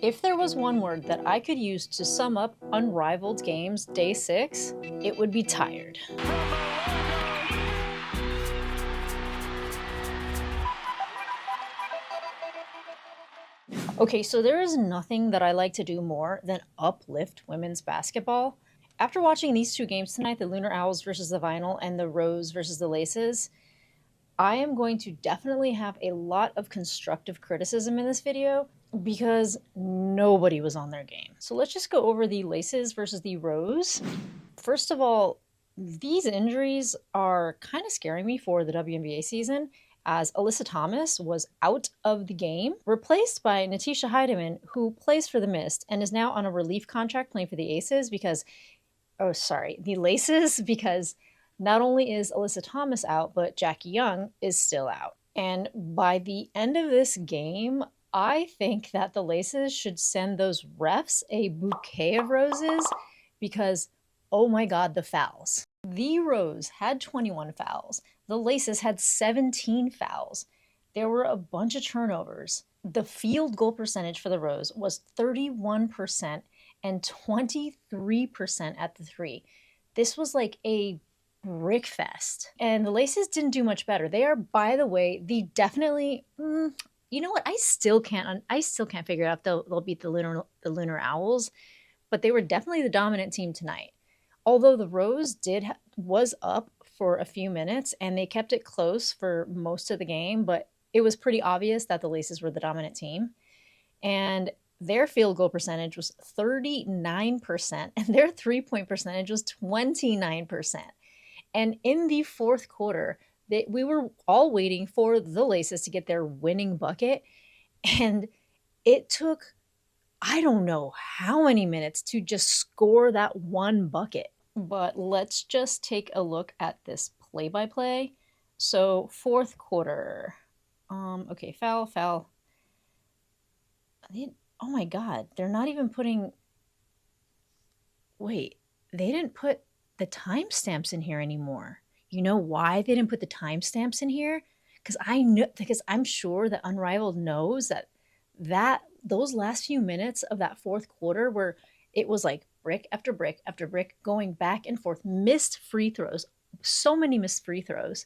If there was one word that I could use to sum up Unrivaled Games Day 6, it would be tired. Okay, so there is nothing that I like to do more than uplift women's basketball. After watching these two games tonight, the Lunar Owls versus the Vinyl and the Rose versus the Laces, I am going to definitely have a lot of constructive criticism in this video because nobody was on their game. So let's just go over the Laces versus the Rose. First of all, these injuries are kind of scaring me for the WNBA season, as Alyssa Thomas was out of the game, replaced by Natisha Heidemann, who plays for the Mist and is now on a relief contract playing for the Aces because, the Laces, because not only is Alyssa Thomas out, but Jackie Young is still out. And by the end of this game, I think that the Laces should send those refs a bouquet of roses because, oh my God, the fouls. The Rose had 21 fouls. The Laces had 17 fouls. There were a bunch of turnovers. The field goal percentage for the Rose was 31% and 23% at the three. This was like a brick fest. And the Laces didn't do much better. They are, by the way, you know what? I still can't figure out if they'll beat the Lunar Owls, but they were definitely the dominant team tonight. Although the Rose was up for a few minutes and they kept it close for most of the game, but it was pretty obvious that the Laces were the dominant team. And their field goal percentage was 39% and their three-point percentage was 29%. And in the fourth quarter, we were all waiting for the Laces to get their winning bucket. And it took, I don't know how many minutes to just score that one bucket. But let's just take a look at this play-by-play. So fourth quarter. Okay, foul. Oh my God, they're not even putting... Wait, they didn't put the timestamps in here anymore. You know why they didn't put the timestamps in here? Because I'm sure that Unrivaled knows that those last few minutes of that fourth quarter where it was like brick after brick after brick going back and forth, missed free throws, so many missed free throws.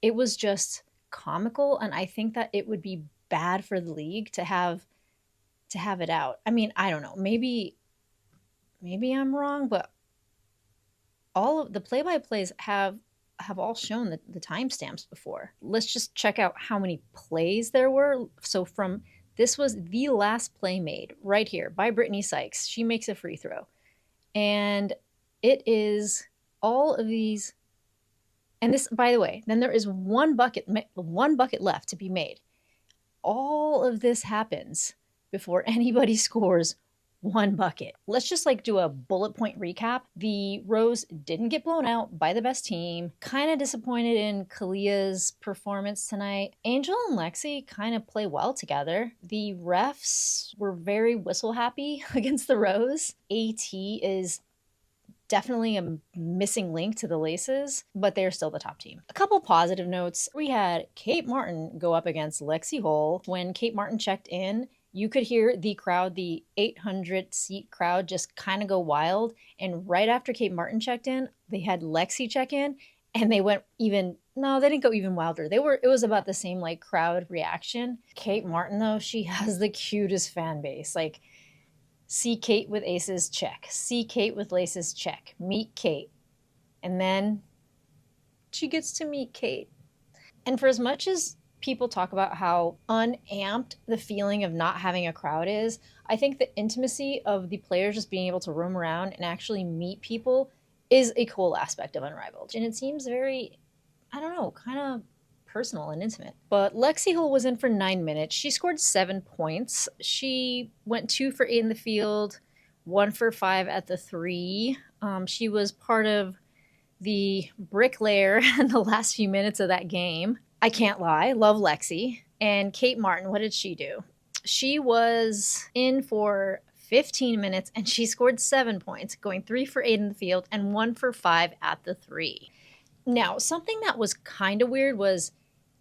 It was just comical, and I think that it would be bad for the league to have it out. I mean, I don't know. Maybe I'm wrong, but all of the play-by-plays have all shown the timestamps before. Let's just check out how many plays there were. So this was the last play made right here by Brittany Sykes. She makes a free throw. And it is all of these. And this, by the way, then there is one bucket left to be made. All of this happens before anybody scores one bucket. Let's just do a bullet point recap. The Rose didn't get blown out by the best team. Kind of disappointed in Kalia's performance tonight. Angel and Lexie kind of play well together. The refs were very whistle happy against the Rose. AT is definitely a missing link to the Laces, but they're still the top team. A couple positive notes. We had Kate Martin go up against Lexie Hull. When Kate Martin checked in, you could hear the crowd, the 800-seat crowd, just kind of go wild. And right after Kate Martin checked in, they had Lexie check in, and they went no, they didn't go even wilder. It was about the same crowd reaction. Kate Martin, though, she has the cutest fan base. See Kate with aces, check. See Kate with laces, check. Meet Kate. And then she gets to meet Kate. And for as much as people talk about how unamped the feeling of not having a crowd is, I think the intimacy of the players just being able to roam around and actually meet people is a cool aspect of Unrivaled. And it seems very, I don't know, kind of personal and intimate. But Lexie Hull was in for 9 minutes. She scored 7 points. She went 2 for 8 in the field, 1 for 5 at the three. She was part of the bricklayer in the last few minutes of that game. I can't lie, love Lexie. And Kate Martin, what did she do? She was in for 15 minutes and she scored 7 points, going 3 for 8 in the field and 1 for 5 at the three. Now, something that was kind of weird was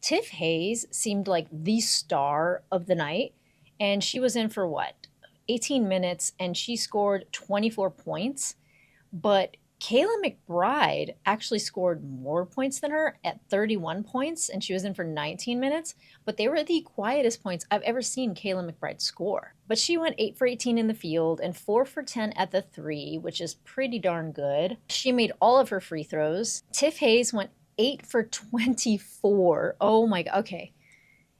Tiff Hayes seemed like the star of the night, and she was in for what? 18 minutes and she scored 24 points, but Kayla McBride actually scored more points than her at 31 points, and she was in for 19 minutes, but they were the quietest points I've ever seen Kayla McBride score. But she went 8 for 18 in the field and 4 for 10 at the 3, which is pretty darn good. She made all of her free throws. Tiff Hayes went 8 for 24. Oh my god. Okay.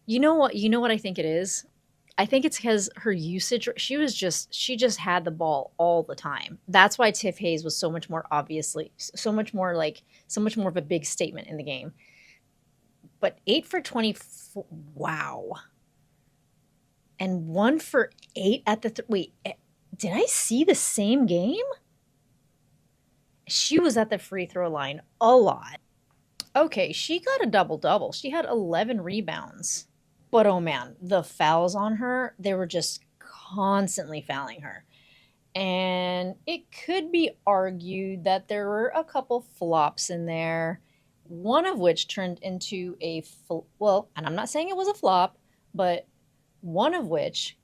You know what I think it is? I think it's because her usage, she just had the ball all the time. That's why Tiff Hayes was so much more so much more of a big statement in the game. But 8 for 24, wow. And 1 for 8 at the, wait, did I see the same game? She was at the free throw line a lot. Okay, she got a double-double. She had 11 rebounds. But oh man, the fouls on her, they were just constantly fouling her. And it could be argued that there were a couple flops in there, one of which turned into well, and I'm not saying it was a flop, but one of which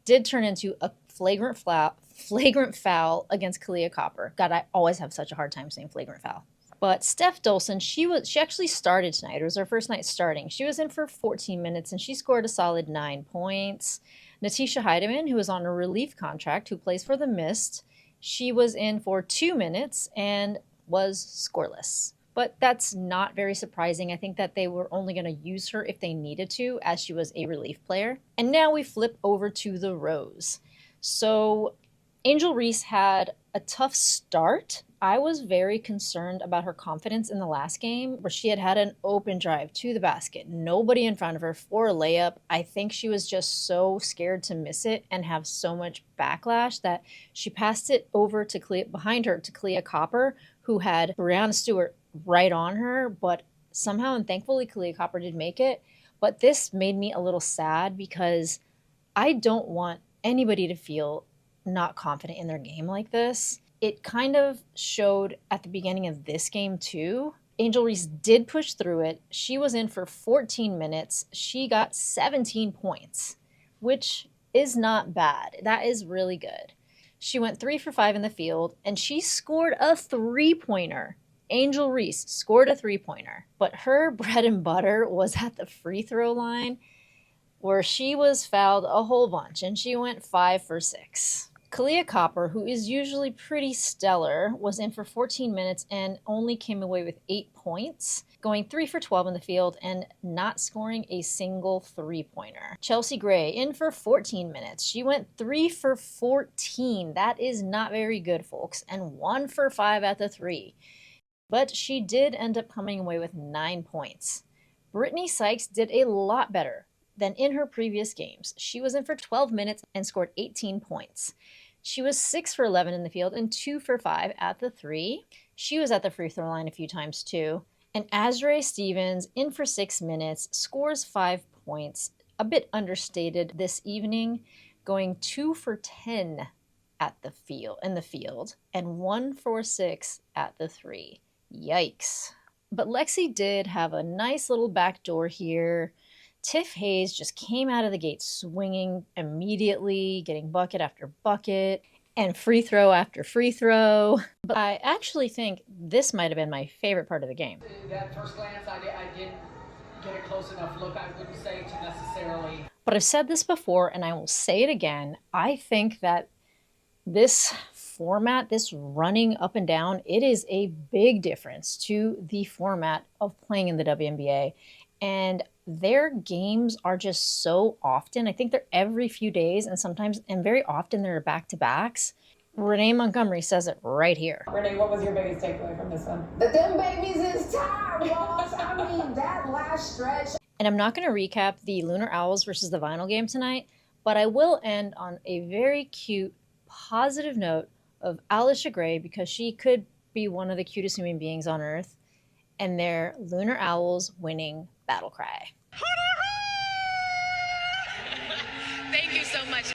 did turn into a flagrant foul against Kalia Copper. God, I always have such a hard time saying flagrant foul. But Steph Dolson, she actually started tonight. It was her first night starting. She was in for 14 minutes, and she scored a solid 9 points. Natisha Heidemann, who was on a relief contract, who plays for the Mist, she was in for 2 minutes and was scoreless. But that's not very surprising. I think that they were only going to use her if they needed to, as she was a relief player. And now we flip over to the Rose. So Angel Reese had a tough start. I was very concerned about her confidence in the last game, where she had an open drive to the basket, nobody in front of her for a layup. I think she was just so scared to miss it and have so much backlash that she passed it over to behind her to Kalia Copper, who had Brianna Stewart right on her, but somehow and thankfully Kalia Copper did make it. But this made me a little sad because I don't want anybody to feel not confident in their game like this. It kind of showed at the beginning of this game too. Angel Reese did push through it. She was in for 14 minutes. She got 17 points, which is not bad. That is really good. She went 3 for 5 in the field, and she scored a 3-pointer. Angel Reese scored a 3-pointer, but her bread and butter was at the free throw line, where she was fouled a whole bunch, and she went 5 for 6. Kalia Copper, who is usually pretty stellar, was in for 14 minutes and only came away with 8 points, going 3 for 12 in the field and not scoring a single 3-pointer. Chelsea Gray in for 14 minutes. She went 3 for 14. That is not very good, folks, and 1 for 5 at the 3. But she did end up coming away with 9 points. Brittany Sykes did a lot better than in her previous games. She was in for 12 minutes and scored 18 points. She was 6 for 11 in the field and 2 for 5 at the 3. She was at the free throw line a few times too. And Azrae Stevens, in for 6 minutes, scores 5 points. A bit understated this evening, going 2 for 10 in the field and 1 for 6 at the 3. Yikes. But Lexie did have a nice little backdoor here. Tiff Hayes just came out of the gate swinging immediately, getting bucket after bucket, and free throw after free throw. But I actually think this might have been my favorite part of the game. That first glance, I didn't get a close enough look. I wouldn't say to necessarily. But I've said this before, and I will say it again. I think that this format, this running up and down, it is a big difference to the format of playing in the WNBA. And their games are just so often. I think they're every few days, and very often they're back-to-backs. Renee Montgomery says it right here. Renee, what was your biggest takeaway from this one? That them babies is tired, Ross. I mean, that last stretch. And I'm not going to recap the Lunar Owls versus the Vinyl game tonight, but I will end on a very cute, positive note of Alicia Gray, because she could be one of the cutest human beings on earth, and their Lunar Owls winning battle cry. Thank you so much.